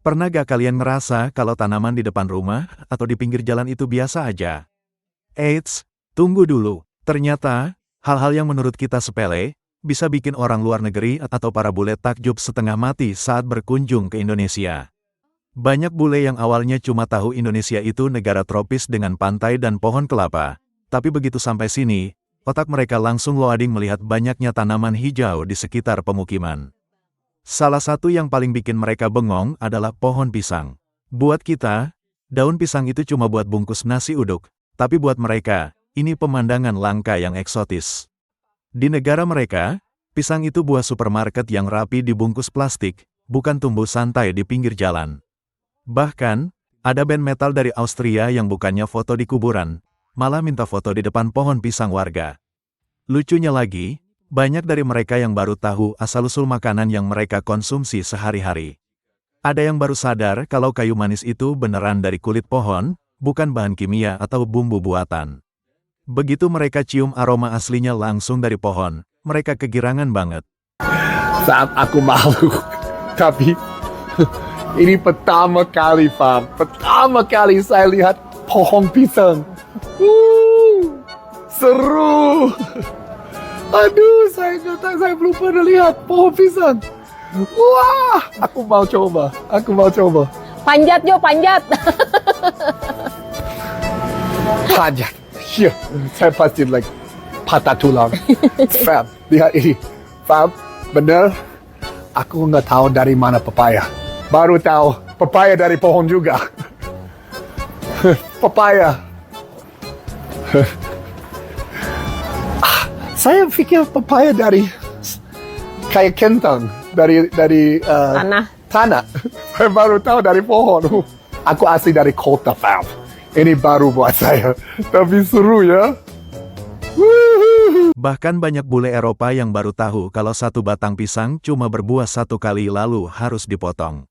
Pernah gak kalian ngerasa kalau tanaman di depan rumah atau di pinggir jalan itu biasa aja? Eits, tunggu dulu. Ternyata, hal-hal yang menurut kita sepele, bisa bikin orang luar negeri atau para bule takjub setengah mati saat berkunjung ke Indonesia. Banyak bule yang awalnya cuma tahu Indonesia itu negara tropis dengan pantai dan pohon kelapa. Tapi begitu sampai sini, otak mereka langsung loading melihat banyaknya tanaman hijau di sekitar pemukiman. Salah satu yang paling bikin mereka bengong adalah pohon pisang. Buat kita, daun pisang itu cuma buat bungkus nasi uduk, tapi buat mereka, ini pemandangan langka yang eksotis. Di negara mereka, pisang itu buah supermarket yang rapi dibungkus plastik, bukan tumbuh santai di pinggir jalan. Bahkan, ada band metal dari Austria yang bukannya foto di kuburan, malah minta foto di depan pohon pisang warga. Lucunya lagi, banyak dari mereka yang baru tahu asal-usul makanan yang mereka konsumsi sehari-hari. Ada yang baru sadar kalau kayu manis itu beneran dari kulit pohon, bukan bahan kimia atau bumbu buatan. Begitu mereka cium aroma aslinya langsung dari pohon, mereka kegirangan banget. Saat aku malu, tapi ini pertama kali, Fam. Pertama kali saya lihat pohon pisang. Seru. Aduh, saya belum pernah lihat pohon pisang. Wah, aku mau coba. Panjat Jo, panjat. Panjat. Iya, saya pasti patah tulang. Fam, lihat ini. Fam, bener. Aku nggak tahu dari mana pepaya. Baru tahu pepaya dari pohon juga. Pepaya. Saya pikir pepaya dari kayak kentang, dari tanah. Saya baru tahu dari pohon. Aku asli dari kota, Fam. Ini baru buat saya, tapi seru ya. Bahkan banyak bule Eropa yang baru tahu kalau satu batang pisang cuma berbuah satu kali lalu harus dipotong.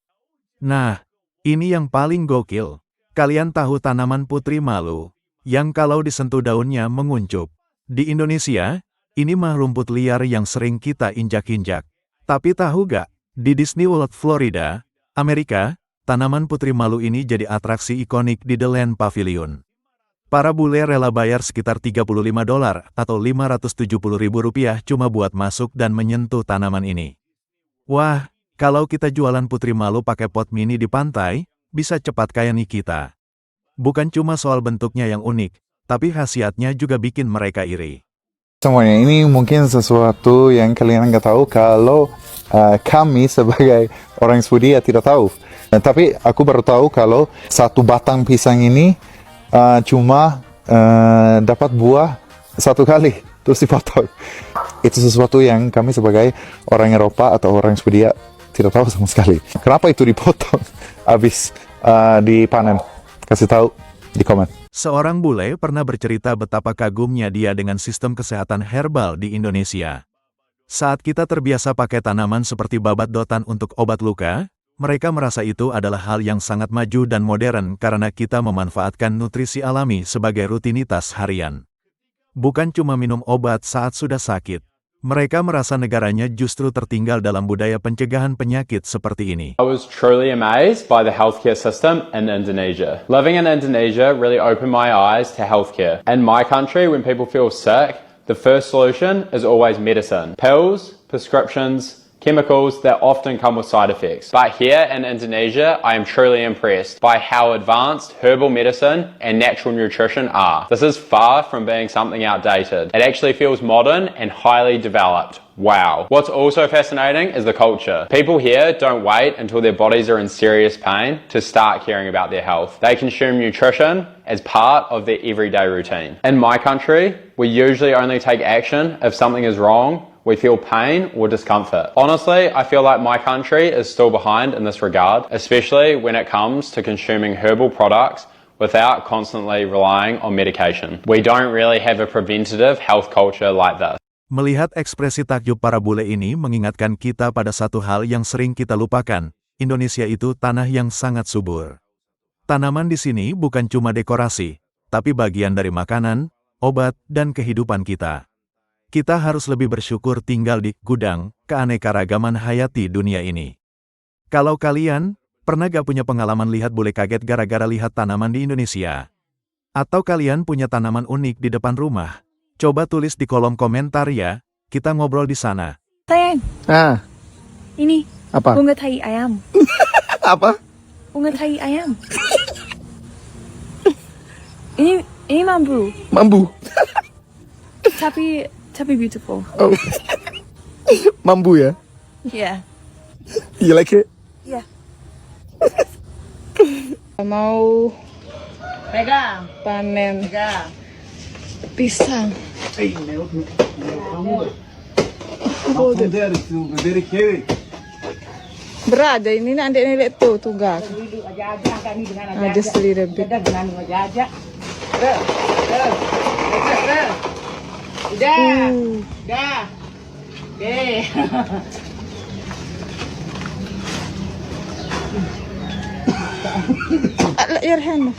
Nah, ini yang paling gokil. Kalian tahu tanaman putri malu, yang kalau disentuh daunnya menguncup. Di Indonesia, ini mah rumput liar yang sering kita injak-injak. Tapi tahu gak, di Disney World Florida, Amerika, tanaman putri malu ini jadi atraksi ikonik di The Land Pavilion. Para bule rela bayar sekitar $35 atau Rp570.000 cuma buat masuk dan menyentuh tanaman ini. Wah, kalau kita jualan putri malu pakai pot mini di pantai, bisa cepat kaya nih kita. Bukan cuma soal bentuknya yang unik, tapi khasiatnya juga bikin mereka iri. Semuanya ini mungkin sesuatu yang kalian nggak tahu kalau kami sebagai orang Swedia tidak tahu. Tapi aku baru tahu kalau satu batang pisang ini cuma dapat buah satu kali, terus dipotong. Itu sesuatu yang kami sebagai orang Eropa atau orang Swedia tidak tahu sama sekali. Kenapa itu dipotong habis dipanen? Kasih tahu di komen. Seorang bule pernah bercerita betapa kagumnya dia dengan sistem kesehatan herbal di Indonesia. Saat kita terbiasa pakai tanaman seperti babat dotan untuk obat luka, mereka merasa itu adalah hal yang sangat maju dan modern karena kita memanfaatkan nutrisi alami sebagai rutinitas harian. Bukan cuma minum obat saat sudah sakit. Mereka merasa negaranya justru tertinggal dalam budaya pencegahan penyakit seperti ini. I was truly amazed by the healthcare system in Indonesia. Living in Indonesia really opened my eyes to healthcare. In my country, when people feel sick, the first solution is always medicine. Pills, prescriptions, chemicals that often come with side effects. But here in Indonesia, I am truly impressed by how advanced herbal medicine and natural nutrition are. This is far from being something outdated. It actually feels modern and highly developed. Wow. What's also fascinating is the culture. People here don't wait until their bodies are in serious pain to start caring about their health. They consume nutrition as part of their everyday routine. In my country, we usually only take action if something is wrong, we feel pain or discomfort. Honestly, I feel like my country is still behind in this regard, especially when it comes to consuming herbal products without constantly relying on medication. We don't really have a preventative health culture like this. Melihat ekspresi takjub para bule ini mengingatkan kita pada satu hal yang sering kita lupakan, Indonesia itu tanah yang sangat subur. Tanaman di sini bukan cuma dekorasi, tapi bagian dari makanan, obat, dan kehidupan kita. Kita harus lebih bersyukur tinggal di gudang keanekaragaman hayati dunia ini. Kalau kalian Pernah gak punya pengalaman lihat bule kaget gara-gara lihat tanaman di Indonesia? Atau kalian punya tanaman unik di depan rumah? Coba tulis di kolom komentar ya, kita ngobrol di sana. Sayang, Ah, ini apa? bunga tai ayam. Apa? Bunga tai ayam. ini mambu, Mambu. tapi beautiful. Oh. Mambu ya? Yeah. You like it? Yeah. Mau panen pisang. Berada ini nanti nilai tuh tugas. Just a little bit. Let your hand.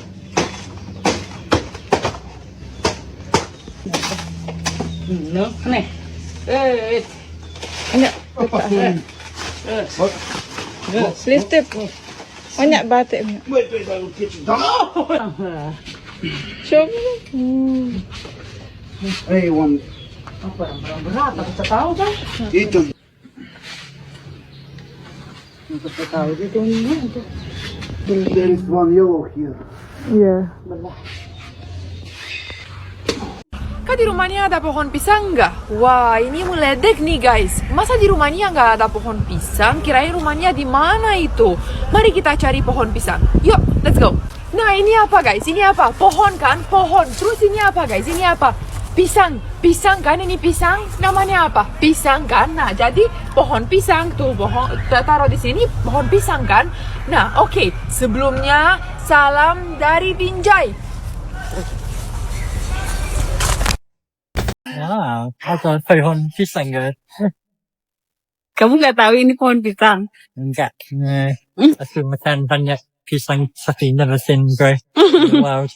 Banyak. Lift it. Banyak batik. Show me. There is one yellow here. Yeah. Kak di rumahnya ada pohon pisang nggak? Wah, ini meledek nih guys. Masa di rumahnya nggak ada pohon pisang? Kirain rumahnya di mana itu? Mari kita cari pohon pisang. Yuk, let's go. Nah, ini apa guys? Ini apa? Pohon kan? Pohon. Terus ini apa guys? Ini apa? Pisang. Pisang kan? Ini pisang. Namanya apa? Pisang kan? Nah, jadi pohon pisang tuh. Taruh di sini pohon pisang kan? Nah, oke. Sebelumnya, salam dari Binjai. Atau pohon pisang guys. Kamu nggak tahu ini pohon pisang? Enggak. Aku makan banyak pisang seperti never seen guys. Wow.